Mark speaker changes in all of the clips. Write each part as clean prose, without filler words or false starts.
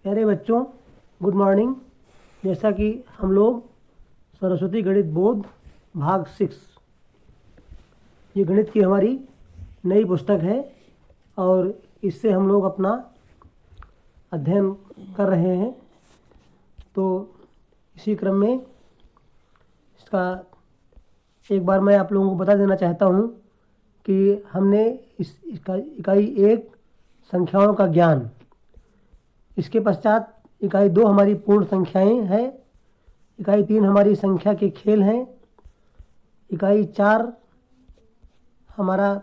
Speaker 1: प्यारे बच्चों, good morning. जैसा कि हम लोग सरस्वती गणित बोध भाग 6, ये गणित की हमारी नई पुस्तक है और इससे हम लोग अपना अध्ययन कर रहे हैं। तो इसी क्रम में इसका एक बार मैं आप लोगों को बता देना चाहता हूँ कि हमने इसका इकाई 1 संख्याओं का ज्ञान, इसके पश्चात इकाई 2 हमारी पूर्ण संख्याएं हैं, इकाई 3 हमारी संख्या के खेल हैं, इकाई 4 हमारा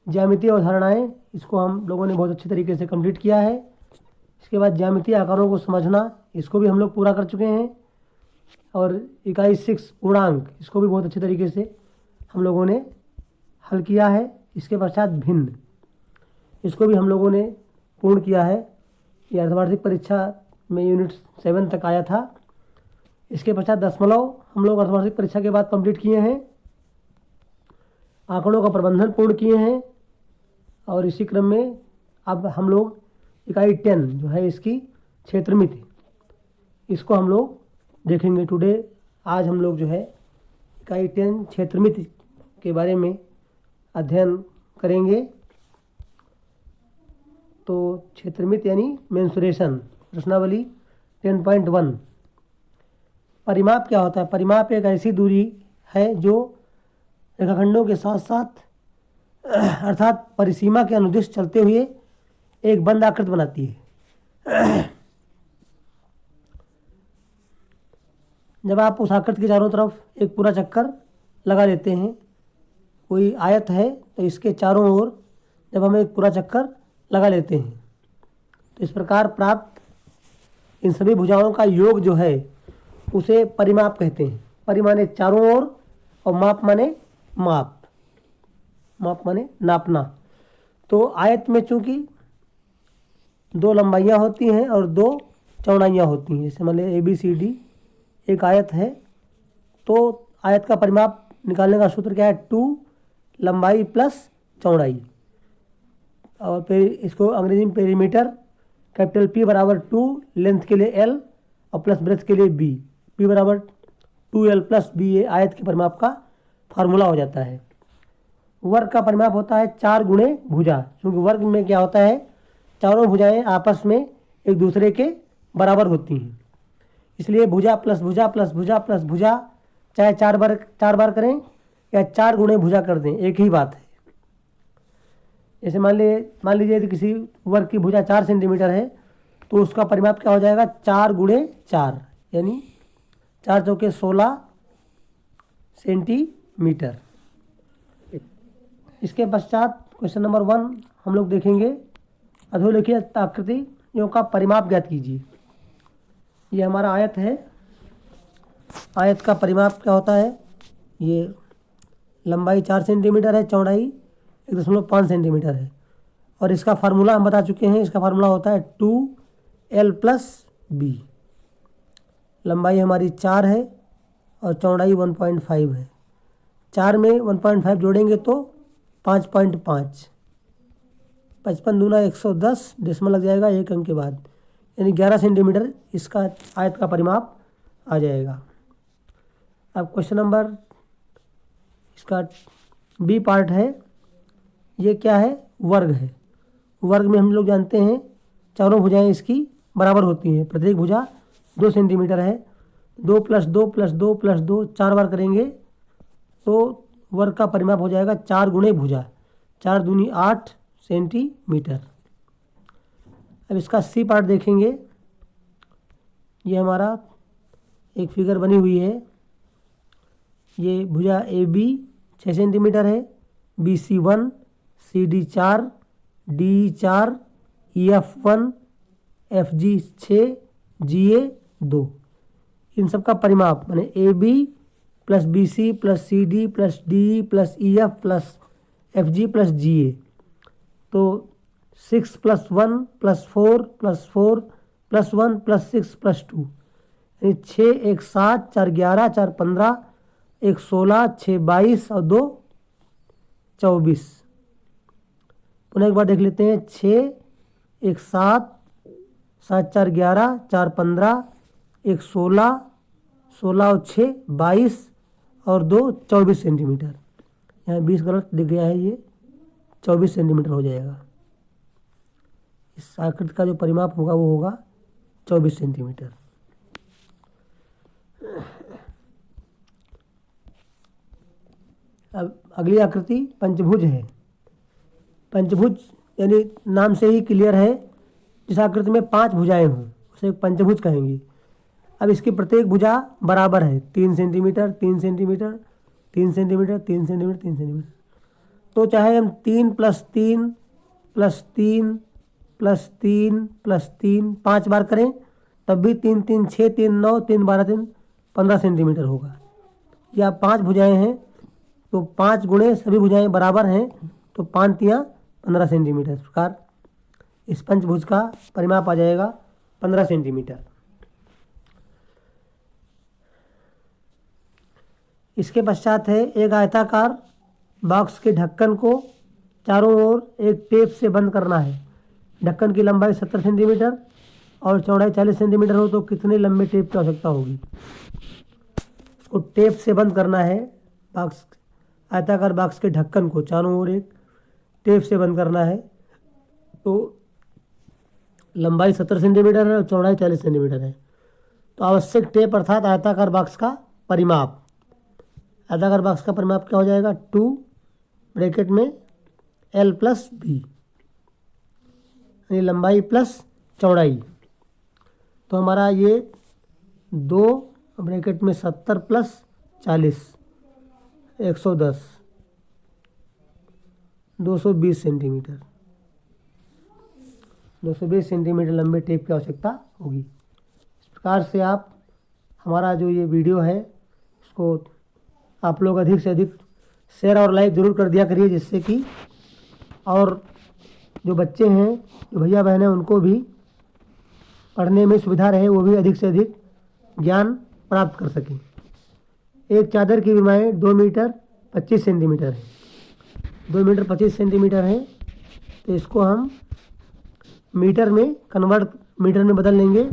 Speaker 1: ज्यामितीय अवधारणाएं, इसको हम लोगों ने बहुत अच्छे तरीके से कंप्लीट किया है। इसके बाद ज्यामितीय आकारों को समझना, इसको भी हम लोग पूरा कर चुके हैं। और इकाई 6 पूर्णांक, इसको भी बहुत अच्छे तरीके से हम लोगों ने हल किया है। इसके पश्चात भिन्न, इसको भी हम लोगों ने पूर्ण किया है। ये अर्धवार्षिक परीक्षा में यूनिट 7 तक आया था। इसके पश्चात दशमलव हम लोग अर्धवार्षिक परीक्षा के बाद कंप्लीट किए हैं। आंकड़ों का प्रबंधन पूर्ण किए हैं। और इसी क्रम में अब हम लोग इकाई 10 जो है इसकी क्षेत्रमिति, इसको हम लोग देखेंगे टुडे। आज हम लोग जो है इकाई 10 क्षेत्रमिति के बारे में अध्ययन करेंगे। तो क्षेत्रमिति यानी मेंसुरेशन, प्रश्नावली 10.1। परिमाप क्या होता है? परिमाप एक ऐसी दूरी है जो रेखाखंडों के साथ साथ अर्थात परिसीमा के अनुदिश चलते हुए एक बंद आकृति बनाती है। जब आप उस आकृति के चारों तरफ एक पूरा चक्कर लगा लेते हैं, कोई आयत है तो इसके चारों ओर जब हम एक पूरा चक्कर लगा लेते हैं तो इस प्रकार प्राप्त इन सभी भुजाओं का योग जो है उसे परिमाप कहते हैं। परि माने चारों ओर और माप माने माप, माप माने नापना। तो आयत में चूंकि 2 लंबाइयाँ होती हैं और 2 चौड़ाइयाँ होती हैं, जैसे मान लीजिए ABCD एक आयत है, तो आयत का परिमाप निकालने का सूत्र क्या है? 2 लंबाई प्लस चौड़ाई। और फिर इसको अंग्रेजी में पेरीमीटर, कैपिटल P बराबर 2, लेंथ के लिए L और प्लस ब्रेथ के लिए B, P बराबर 2L प्लस B, ये आयत के परिमाप का फार्मूला हो जाता है। वर्ग का परिमाप होता है 4 गुणे भुजा, क्योंकि वर्ग में क्या होता है, चारों भुजाएं आपस में एक दूसरे के बराबर होती हैं। इसलिए भुजा प्लस भुजा प्लस भुजा प्लस भुजा, चाहे 4 बार करें या 4 गुणे भुजा कर दें, एक ही बात है। जैसे मान लीजिए यदि किसी वर्ग की भुजा 4 सेंटीमीटर है तो उसका परिमाप क्या हो जाएगा? 4 गुणे 4, यानी 4 चौके 16 सेंटीमीटर। इसके पश्चात क्वेश्चन नंबर 1 हम लोग देखेंगे, अधोलिखित आकृतियों का परिमाप ज्ञात कीजिए। ये हमारा आयत है। आयत का परिमाप क्या होता है? ये लंबाई 4 सेंटीमीटर है, चौड़ाई 1.5 सेंटीमीटर है। और इसका फार्मूला हम बता चुके हैं। इसका फार्मूला होता है 2L प्लस B। लंबाई हमारी 4 है और चौड़ाई 1.5 है। 4 में 1.5 जोड़ेंगे तो 5.5, 55 दूना 110, डेसिमल लग जाएगा 1 अंक के बाद, यानी 11 सेंटीमीटर इसका आयत का परिमाप आ जाएगा। अब क्वेश्चन नंबर इसका B पार्ट है। ये क्या है? वर्ग है। वर्ग में हम लोग जानते हैं चारों भुजाएं इसकी बराबर होती हैं। प्रत्येक भुजा 2 सेंटीमीटर है। 2 प्लस 2 प्लस 2 प्लस 2, 4 बार करेंगे तो वर्ग का परिमाप हो जाएगा 4 गुणे भुजा, 4 दूनी 8 सेंटीमीटर। अब इसका C पार्ट देखेंगे। ये हमारा एक फिगर बनी हुई है। ये भुजा AB 6 सेंटीमीटर है, BC 1, CD 4, DE 4, EF 1, FG 6, GA 2। इन सब का परिमाप माने AB plus BC plus CD plus DE plus EF plus FG plus GA, तो 6 plus 1 plus 4 plus 4 plus 1 plus 6 plus 2, यानी 6 1 7 4 11 4 15 1 16 6 22 और 2 24। पुनः एक बार देख लेते हैं। 6 एक 7, 7 4 11, 4 15, एक 16, 16 और 6 22 और 2 24 सेंटीमीटर। यहाँ 20 गलत दिख गया है, ये 24 सेंटीमीटर हो जाएगा। इस आकृति का जो परिमाप होगा वो होगा 24 सेंटीमीटर। अब अगली आकृति पंचभुज है। पंचभुज यानी नाम से ही क्लियर है, जिस आकृति में 5 भुजाएं हों उसे पंचभुज कहेंगे। अब इसकी प्रत्येक भुजा बराबर है, 3 centimetre 3 centimetre 3 centimetre 3 centimetre 3 centimetre. तो चाहे हम 3 + 3 + 3 + 3 + 3 5 बार करें तब भी 3 3 6 3 9 3 12 3 15 सेंटीमीटर होगा। या 5 भुजाएं हैं तो 5 गुणे सभी भुजाएं बराबर हैं, तो 5 तियाँ 15 सेंटीमीटर। इस प्रकार इस पंचभुज का परिमाप आ जाएगा 15 सेंटीमीटर। इसके पश्चात है एक आयताकार बॉक्स के ढक्कन को चारों ओर एक टेप से बंद करना है। ढक्कन की लंबाई 70 सेंटीमीटर और चौड़ाई 40 सेंटीमीटर हो तो कितने लंबे टेप की आवश्यकता होगी? इसको टेप से बंद करना है। बॉक्स आयताकार बॉक्स के ढक्कन को चारों ओर एक टेप से बंद करना है। तो लंबाई 70 सेंटीमीटर है और चौड़ाई 40 सेंटीमीटर है। तो आवश्यक टेप अर्थात आयताकार बॉक्स का परिमाप, आयताकार बॉक्स का परिमाप क्या हो जाएगा? 2 ब्रैकेट में L + B, यानी लंबाई प्लस चौड़ाई। तो हमारा ये 2 ब्रैकेट में 70 + 40 110 220 सेंटीमीटर। 220 सेंटीमीटर लंबे टेप की आवश्यकता होगी। इस प्रकार से आप हमारा जो ये वीडियो है उसको आप लोग अधिक से अधिक शेयर और लाइक ज़रूर कर दिया करिए, जिससे कि और जो बच्चे हैं, जो भैया बहन हैं, उनको भी पढ़ने में सुविधा रहे, वो भी अधिक से अधिक ज्ञान प्राप्त कर सकें। एक चादर की लंबाई 2 मीटर 25 सेंटीमीटर है। 2 मीटर 25 सेंटीमीटर है, तो इसको हम मीटर में बदल लेंगे।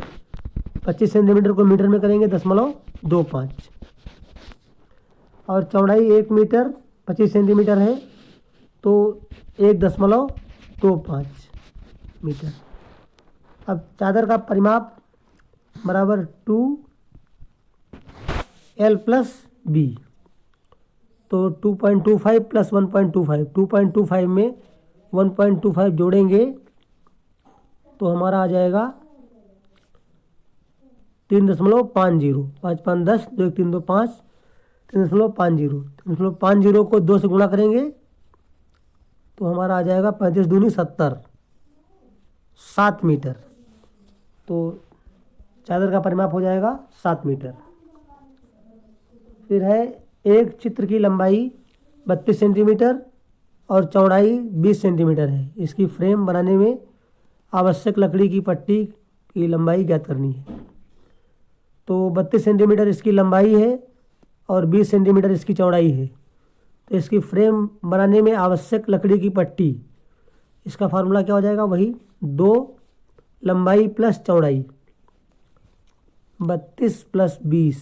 Speaker 1: 25 सेंटीमीटर को मीटर में करेंगे 0.25 और चौड़ाई 1 मीटर 25 सेंटीमीटर है, तो 1.25 मीटर। अब चादर का परिमाप बराबर 2L + B, तो 2.25 + 1.25, 2.25 में 1.25 जोड़ेंगे तो हमारा आ जाएगा 3.50 5 5 10 2 1 3 2 5 3.50 3.50 को 2 से गुणा करेंगे तो हमारा आ जाएगा 35 दूनी 70 7 मीटर। तो चादर का परिमाप हो जाएगा 7 मीटर। फिर है एक चित्र की लंबाई 32 सेंटीमीटर और चौड़ाई 20 सेंटीमीटर है। इसकी फ्रेम बनाने में आवश्यक लकड़ी की पट्टी की लंबाई ज्ञात करनी है। तो 32 सेंटीमीटर इसकी लंबाई है और 20 सेंटीमीटर इसकी चौड़ाई है। तो इसकी फ्रेम बनाने में आवश्यक लकड़ी की पट्टी, इसका फार्मूला क्या हो जाएगा? वही 2 लंबाई प्लस चौड़ाई 32 + 20,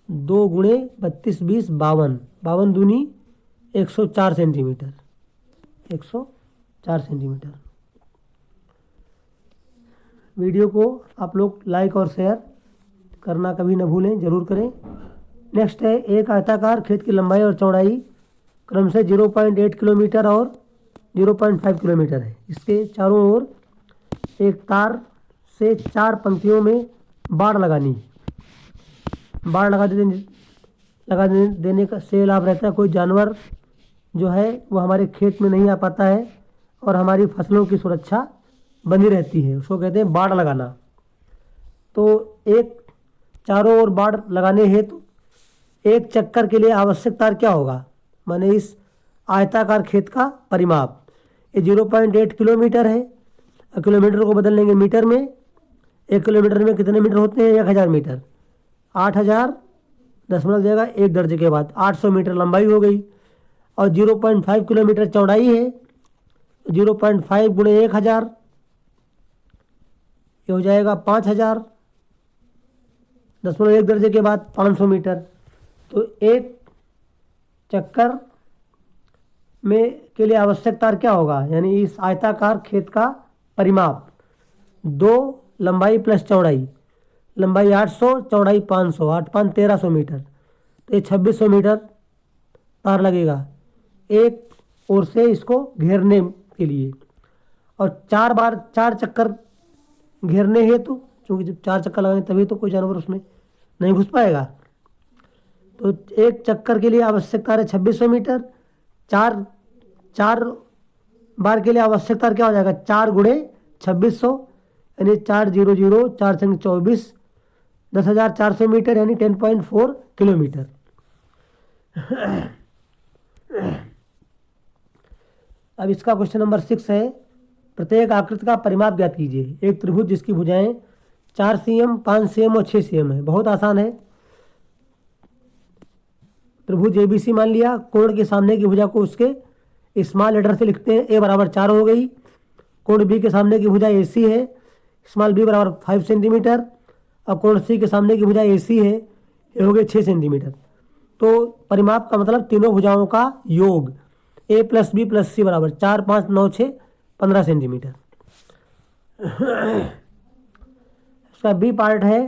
Speaker 1: 2 गुणे 32 20 52, 52 दूनी 104 सेंटीमीटर, 104 सेंटीमीटर। वीडियो को आप लोग लाइक और शेयर करना कभी न भूलें, ज़रूर करें। नेक्स्ट है एक आयताकार खेत की लंबाई और चौड़ाई क्रम से 0.8 किलोमीटर और 0.5 किलोमीटर है। इसके चारों ओर एक तार से 4 पंक्तियों में बाड़ लगानी है। बाड़ लगा देने का से लाभ रहता है, कोई जानवर जो है वो हमारे खेत में नहीं आ पाता है और हमारी फसलों की सुरक्षा बनी रहती है, उसको कहते हैं बाड़ लगाना। तो एक चारों ओर बाड़ लगाने हेतु एक चक्कर के लिए आवश्यक तार क्या होगा? माने इस आयताकार खेत का परिमाप ये 0.8 किलोमीटर है। किलोमीटर को बदल लेंगे मीटर में। 1 किलोमीटर में कितने मीटर होते हैं? 1000 मीटर। 8000 दशमलव जाएगा 1 दर्जे के बाद 800 मीटर लंबाई हो गई और 0.5 किलोमीटर चौड़ाई है। तो 0.5 गुणे 1000, ये हो जाएगा 5000, 0.1 दर्जे के बाद 500 मीटर। तो एक चक्कर में के लिए आवश्यक तार क्या होगा, यानी इस आयताकार खेत का परिमाप, 2 लंबाई प्लस चौड़ाई, लंबाई 800, चौड़ाई 500, 8 5 1300 मीटर, तो ये 2600 मीटर तार लगेगा एक ओर से इसको घेरने के लिए। और 4 चक्कर घेरने हेतु, क्योंकि जब 4 चक्कर लगाएंगे तभी तो कोई जानवर उसमें नहीं घुस पाएगा, तो एक चक्कर के लिए आवश्यक तार है 2600 मीटर। 4 बार के लिए आवश्यक तार क्या हो जाएगा, 4 गुणे 2600, यानी 400, 4 संग 24, 10,400 मीटर, यानी 10.4 किलोमीटर। अब इसका क्वेश्चन नंबर 6 है, प्रत्येक आकृति का परिमाप ज्ञात कीजिए। एक त्रिभुज जिसकी भुजाएं 4 cm, 5 cm और 6 cm है। बहुत आसान है। त्रिभुज ABC मान लिया, कोण के सामने की भुजा को उसके स्मॉल लेटर से लिखते हैं, a बराबर 4 हो गई। कोण B के सामने की भुजा AC है, स्मॉल b बराबर 5 सेंटीमीटर, और कोण C के सामने की भुजा AC है, ये हो गए 6 सेंटीमीटर। तो परिमाप का मतलब तीनों भुजाओं का योग A + B + C बराबर 4 5 9 6 15 सेंटीमीटर। इसका बी पार्ट है,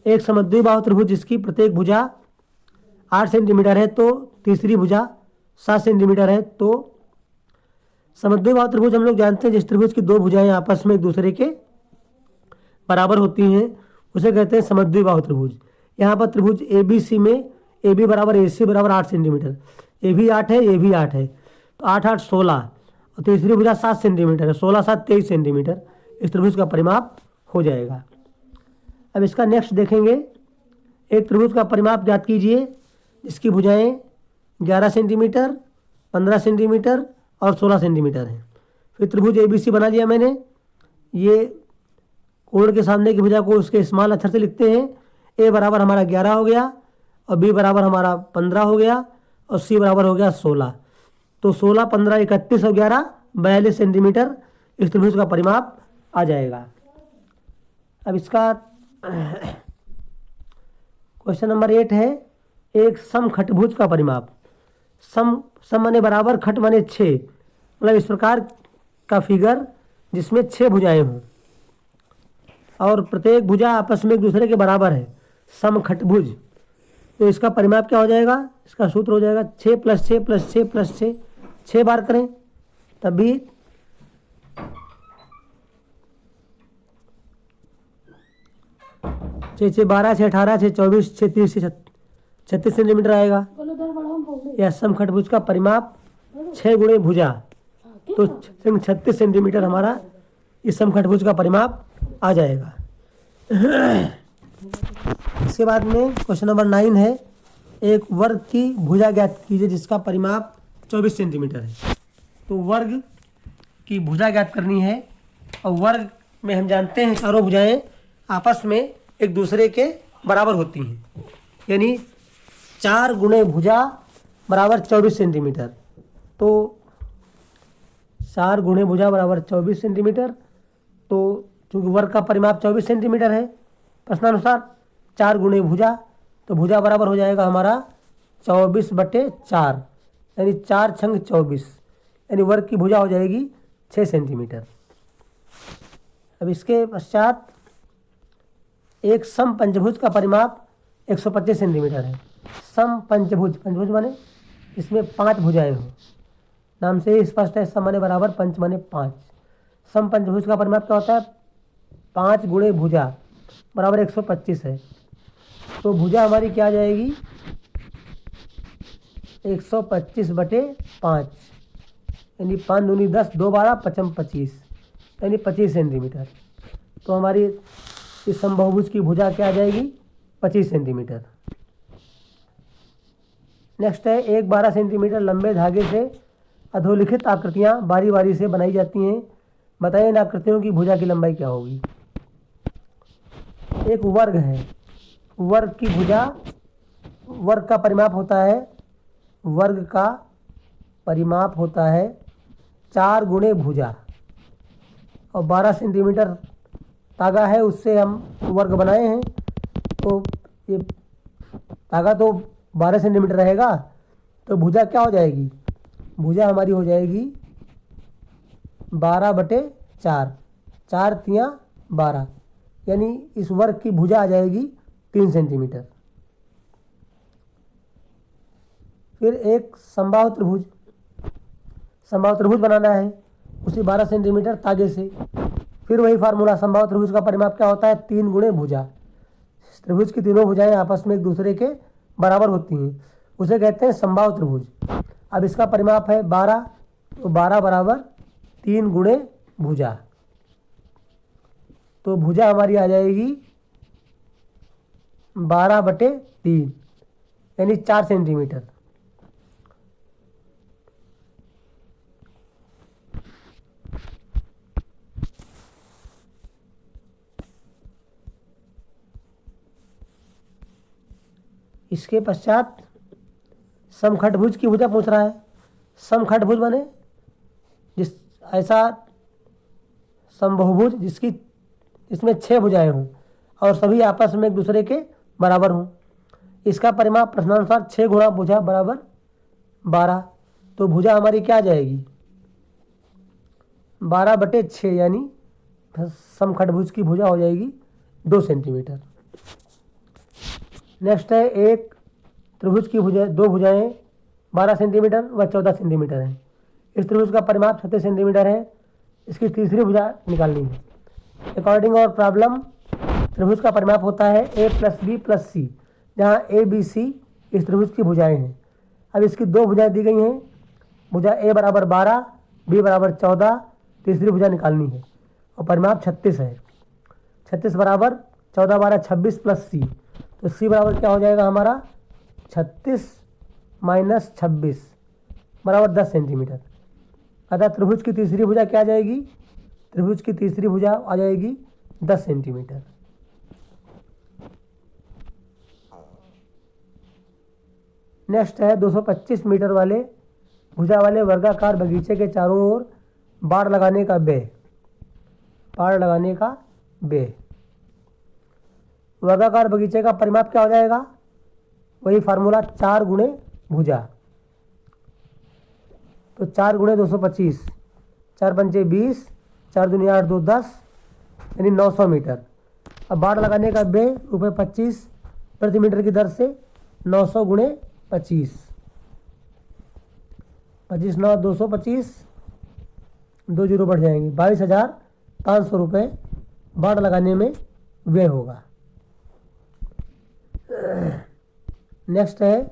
Speaker 1: एक समद्विबाहु त्रिभुज जिसकी प्रत्येक भुजा 8 सेंटीमीटर है, तो तीसरी भुजा 7 सेंटीमीटर है। तो समद्विबाहु त्रिभुज हम लोग जानते हैं, जिस त्रिभुज की दो भुजाएं आपस में एक दूसरे के बराबर होती हैं उसे कहते हैं समद्विबाहु त्रिभुज। यहाँ पर त्रिभुज ABC में AB बराबर AC बराबर 8 सेंटीमीटर, ये भी 8 है, ये भी 8 है, तो 8 8 16, और तीसरी भुजा 7 सेंटीमीटर है, 16 7 23 सेंटीमीटर इस त्रिभुज का परिमाप हो जाएगा। अब इसका नेक्स्ट देखेंगे, एक त्रिभुज का परिमाप ज्ञात कीजिए जिसकी भुजाएं 11 सेंटीमीटर, 15 सेंटीमीटर और 16 सेंटीमीटर हैं। फिर त्रिभुज ABC बना लिया मैंने। ये कोण के सामने की भुजा को उसके स्मॉल अक्षर से लिखते हैं, A बराबर हमारा 11 हो गया, और B बराबर हमारा 15 हो गया, और C बराबर हो गया 16। तो 16 15 31 और 11 42 सेंटीमीटर इस त्रिभुज का परिमाप आ जाएगा। अब इसका क्वेश्चन नंबर 8 है, एक समखटभुज का परिमाप। सम माने बराबर, खट माने 6, मतलब इस प्रकार का फिगर जिसमें 6 भुजाएं हों और प्रत्येक भुजा आपस में एक दूसरे के बराबर है, समखटभुज। तो इसका परिमाप क्या हो जाएगा, इसका सूत्र हो जाएगा 6 + 6 + 6 + 6, 6 बार करें तब भी 6 6 12 6 18 6 24 6 30 6 36 सेंटीमीटर आएगा। यह समखटभुज का परिमाप 6 गुणे भुजा, तो 36 सेंटीमीटर हमारा इस समखटभुज का परिमाप आ जाएगा। इसके बाद में क्वेश्चन नंबर 9 है, एक वर्ग की भुजा ज्ञात कीजिए जिसका परिमाप 24 सेंटीमीटर है। तो वर्ग की भुजा ज्ञात करनी है, और वर्ग में हम जानते हैं चारों भुजाएं आपस में एक दूसरे के बराबर होती हैं, यानी 4 गुणे भुजा बराबर 24 सेंटीमीटर। तो 4 गुणे भुजा बराबर 24 सेंटीमीटर। तो चूँकि वर्ग का परिमाप 24 सेंटीमीटर है, प्रश्नानुसार 4 गुणे भुजा, तो भुजा बराबर हो जाएगा हमारा 24/4, यानी 4 छंग 24, यानी वर्ग की भुजा हो जाएगी 6 सेंटीमीटर। अब इसके पश्चात एक समपंचभुज का परिमाप 125 सेंटीमीटर है। समपंचभुज, पंचभुज माने इसमें 5 भुजाएं हों, नाम से ही स्पष्ट है, सम माने बराबर, पंच माने 5। समपंचभुज का परिमाप क्या होता है, 5 गुणे भुजा बराबर 125 है। तो भुजा हमारी क्या आ जाएगी, 125/5, यानी 5 दूनी 10, 2 12 5 25, यानी 25 सेंटीमीटर। तो हमारी इस समबाहुभुज की भुजा क्या आ जाएगी, 25 सेंटीमीटर। नेक्स्ट है, एक 12 सेंटीमीटर लंबे धागे से अधोलिखित आकृतियाँ बारी बारी से बनाई जाती हैं। बताइए इन आकृतियों की भुजा की लंबाई क्या होगी। एक वर्ग है, वर्ग की भुजा, वर्ग का परिमाप होता है, वर्ग का परिमाप होता है 4 गुणे भुजा, और 12 सेंटीमीटर धागा है, उससे हम वर्ग बनाए हैं। तो ये धागा तो 12 सेंटीमीटर रहेगा, तो भुजा क्या हो जाएगी? भुजा हमारी हो जाएगी 12/4, 4 तियाँ 12, यानी इस वर्ग की भुजा आ जाएगी 3 सेंटीमीटर। फिर एक समबाहु त्रिभुज बनाना है उसी 12 सेंटीमीटर तागे से। फिर वही फार्मूला, समबाहु त्रिभुज का परिमाप क्या होता है? 3 गुणे भुजा। त्रिभुज की तीनों भुजाएं आपस में एक दूसरे के बराबर होती हैं, उसे कहते हैं समबाहु त्रिभुज। अब इसका परिमाप है 12, तो 12 बराबर 3 गुणे भुजा। तो भुजा हमारी आ जाएगी 12/3, यानी 4 सेंटीमीटर। इसके पश्चात समखटभुज की भुजा पूछ रहा है। समखटभुज बने जिस ऐसा समबाहुभुज जिसमें 6 भुजाएं हों और सभी आपस में एक दूसरे के बराबर हों। इसका परिमाप प्रश्नानुसार 6 गुणा भुजा बराबर 12। तो भुजा हमारी क्या आ जाएगी? 12/6, यानी समखटभुज की भुजा हो जाएगी 2 सेंटीमीटर। नेक्स्ट है एक त्रिभुज की भुजा, 2 भुजाएं 12 सेंटीमीटर व 14 सेंटीमीटर हैं। इस त्रिभुज का परिमाप 36 सेंटीमीटर है। इसकी तीसरी भुजा निकालनी है। अकॉर्डिंग और प्रॉब्लम त्रिभुज का परिमाप होता है a + b + c, जहाँ a b c इस त्रिभुज की भुजाएं हैं। अब इसकी 2 भुजाएं दी गई हैं, भुजा a बराबर 12, b बराबर 14, तीसरी भुजा निकालनी है और परिमाप 36 है। 36 बराबर 14 12 26 + c, तो c बराबर क्या हो जाएगा हमारा? 36 - 26 बराबर 10 सेंटीमीटर। अतः त्रिभुज की तीसरी भुजा क्या आ जाएगी? त्रिभुज की तीसरी भुजा आ जाएगी 10 सेंटीमीटर। नेक्स्ट है 225 मीटर वाले भुजा वाले वर्गाकार बगीचे के चारों ओर बाड़ लगाने का व्यय। बाड़ लगाने का व्यय। वर्गाकार बगीचे का परिमाप क्या हो जाएगा? वही फार्मूला, 4 गुणे भुजा। तो 4 गुणे 225, 4 पंचे 20, 4 दूनी 8 2 10, यानी 900 मीटर। अब बाड़ लगाने का व्यय ₹25 प्रति मीटर की दर से 900 गुणे 25, 25 9 225, 2 जीरो बढ़ जाएंगे, 22,500 रुपये बाड़ लगाने में व्यय होगा। नेक्स्ट है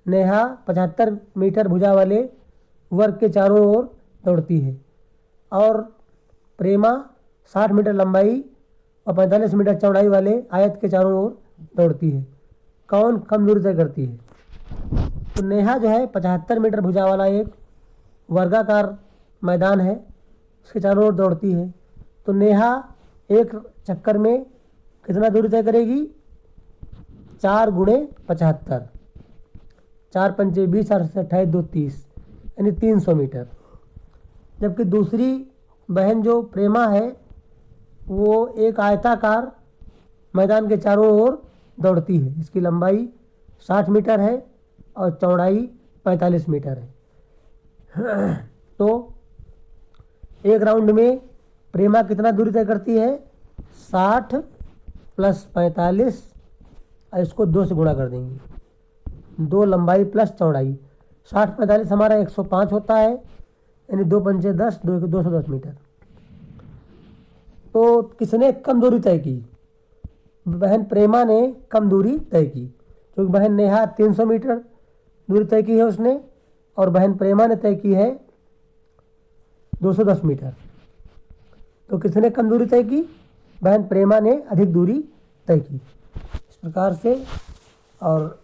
Speaker 1: नेहा 75 मीटर भुजा वाले वर्ग के चारों ओर दौड़ती है और प्रेमा 60 मीटर लंबाई और 45 मीटर चौड़ाई वाले आयत के चारों ओर दौड़ती है। कौन कम दूरी तय करती है? तो नेहा जो है 75 मीटर भुजा वाला एक वर्गाकार मैदान है, उसके चारों ओर दौड़ती है। तो नेहा एक चक्कर में कितना दूरी तय करेगी? 4 गुणे 75, 4 पंचे 20, 4 से 28 2 30, यानी 300 मीटर। जबकि दूसरी बहन जो प्रेमा है वो एक आयताकार मैदान के चारों ओर दौड़ती है। इसकी लंबाई 60 मीटर है और चौड़ाई 45 मीटर है। तो एक राउंड में प्रेमा कितना दूरी तय करती है? 60 + 45, और इसको 2 से गुणा कर देंगे। 2 लंबाई प्लस चौड़ाई, 60 45 हमारा 105 होता है, यानी 2 पंचे 10, 210 मीटर। तो किसने कम दूरी तय की? बहन प्रेमा ने कम दूरी तय की, क्योंकि बहन नेहा 300 मीटर दूरी तय की है उसने, और बहन प्रेमा ने तय की है 210 मीटर। तो किसने कम दूरी तय की? बहन प्रेमा ने अधिक दूरी तय की। इस प्रकार से। और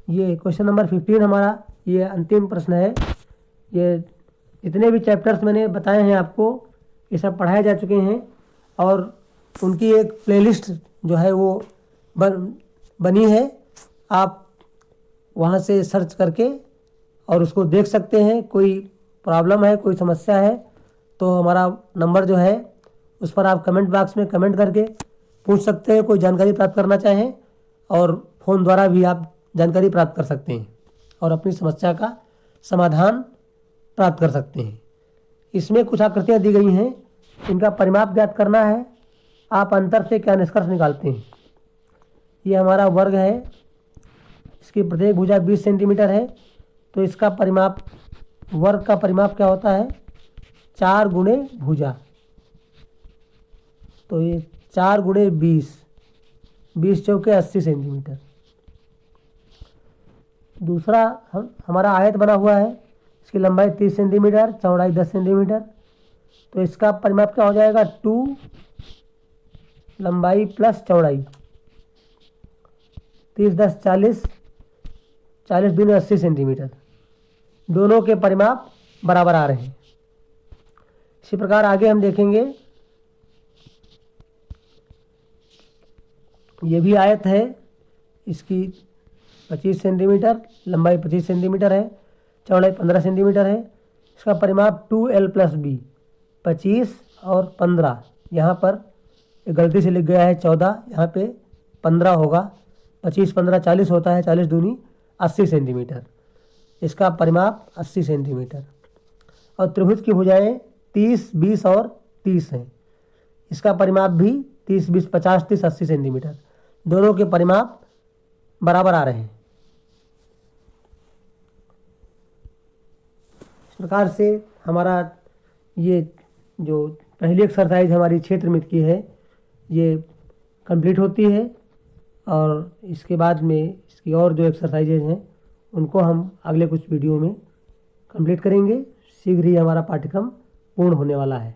Speaker 1: ये क्वेश्चन नंबर 15 हमारा ये अंतिम प्रश्न है। ये जितने भी चैप्टर्स मैंने बताए हैं आपको, ये सब पढ़ाए जा चुके हैं और उनकी एक प्लेलिस्ट जो है वो बनी है। आप वहाँ से सर्च करके और उसको देख सकते हैं। कोई प्रॉब्लम है, कोई समस्या है तो हमारा नंबर जो है उस पर आप कमेंट बॉक्स में कमेंट करके पूछ सकते हैं। कोई जानकारी प्राप्त करना चाहें और फ़ोन द्वारा भी आप जानकारी प्राप्त कर सकते हैं और अपनी समस्या का समाधान प्राप्त कर सकते हैं। इसमें कुछ आकृतियाँ दी गई हैं, इनका परिमाप ज्ञात करना है। आप अंतर से क्या निष्कर्ष निकालते हैं। ये हमारा वर्ग है, इसकी प्रत्येक भुजा 20 सेंटीमीटर है, तो इसका परिमाप, वर्ग का परिमाप क्या होता है, 4 गुणे भुजा। तो ये 4 गुणे 20, 20 चौके 80 सेंटीमीटर। दूसरा हमारा आयत बना हुआ है, इसकी लंबाई 30 सेंटीमीटर, चौड़ाई 10 सेंटीमीटर। तो इसका परिमाप क्या हो जाएगा, 2 लंबाई प्लस चौड़ाई, 30 10 40, 40 दूनी 80 सेंटीमीटर। दोनों के परिमाप बराबर आ रहे हैं। इसी प्रकार आगे हम देखेंगे, ये भी आयत है, इसकी 25 सेंटीमीटर, लंबाई 25 सेंटीमीटर है, चौड़ाई 15 सेंटीमीटर है। इसका परिमाप 2L + B, 25 और 15, यहाँ पर गलती से लिख गया है 14, यहाँ पे 15 होगा। 25 15 40 होता है, 40 दूनी 80 सेंटीमीटर। इसका परिमाप 80 सेंटीमीटर। और त्रिभुज की भुजाएं 30 20 और 30 हैं। इसका परिमाप भी 30 20 50 30 80 सेंटीमीटर। दोनों के परिमाप बराबर आ रहे हैं। इस प्रकार से हमारा ये जो पहली एक्सरसाइज हमारी क्षेत्रमिति की है ये कंप्लीट होती है, और इसके बाद में इसकी और जो एक्सरसाइजेज हैं उनको हम अगले कुछ वीडियो में कंप्लीट करेंगे। शीघ्र ही हमारा पाठ्यक्रम पूर्ण होने वाला है।